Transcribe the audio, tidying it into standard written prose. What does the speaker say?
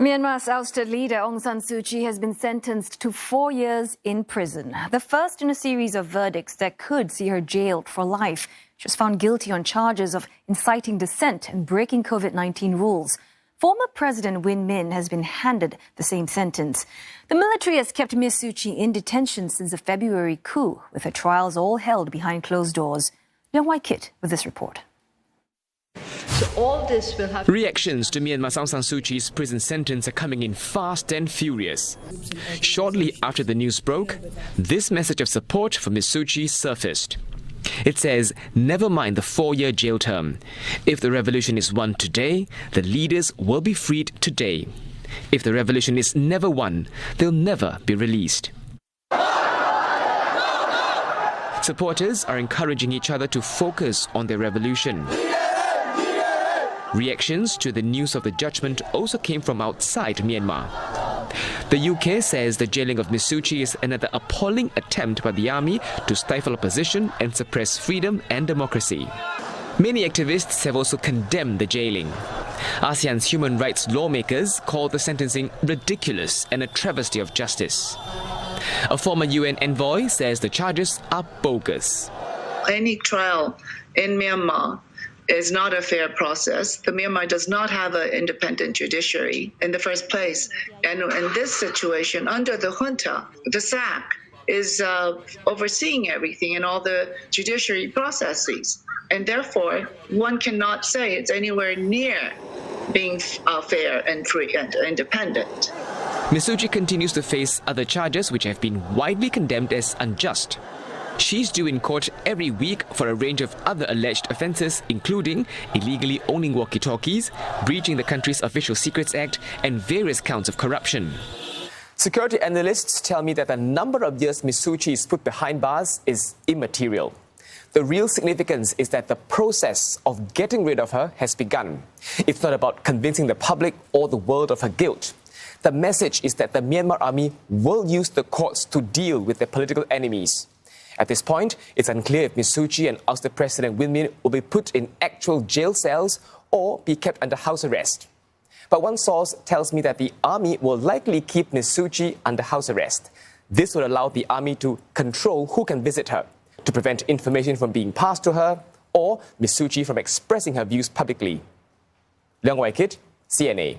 Myanmar's ousted leader Aung San Suu Kyi has been sentenced to 4 years in prison, the first in a series of verdicts that could see her jailed for life. She was found guilty on charges of inciting dissent and breaking COVID-19 rules. Former President Win Myint has been handed the same sentence. The military has kept Ms. Suu Kyi in detention since the February coup, with her trials all held behind closed doors. Leong Wai Kit with this report. So all this will have... Reactions to Myanmar's Aung San Suu Kyi's prison sentence are coming in fast and furious. Shortly after the news broke, this message of support for Ms. Suu Kyi surfaced. It says, never mind the 4-year jail term. If the revolution is won today, the leaders will be freed today. If the revolution is never won, they'll never be released. Supporters are encouraging each other to focus on their revolution. Reactions to the news of the judgment also came from outside Myanmar. The UK says the jailing of Ms. Suu Kyi is another appalling attempt by the army to stifle opposition and suppress freedom and democracy. Many activists have also condemned the jailing. ASEAN's human rights lawmakers called the sentencing ridiculous and a travesty of justice. A former UN envoy says the charges are bogus. Any trial in Myanmar is not a fair process. The Myanmar does not have an independent judiciary in the first place. And in this situation, under the junta, the SAC is overseeing everything in all the judiciary processes. And therefore, one cannot say it's anywhere near being fair and free and independent. Ms. Suu Kyi continues to face other charges which have been widely condemned as unjust. She's due in court every week for a range of other alleged offences, including illegally owning walkie-talkies, breaching the country's Official Secrets Act, and various counts of corruption. Security analysts tell me that the number of years Ms. Suu Kyi is put behind bars is immaterial. The real significance is that the process of getting rid of her has begun. It's not about convincing the public or the world of her guilt. The message is that the Myanmar army will use the courts to deal with their political enemies. At this point, it's unclear if Ms. Suu Kyi and ousted President Win Myint will be put in actual jail cells or be kept under house arrest. But one source tells me that the army will likely keep Ms. Suu Kyi under house arrest. This will allow the army to control who can visit her, to prevent information from being passed to her, or Ms. Suu Kyi from expressing her views publicly. Leong Wai Kit, CNA.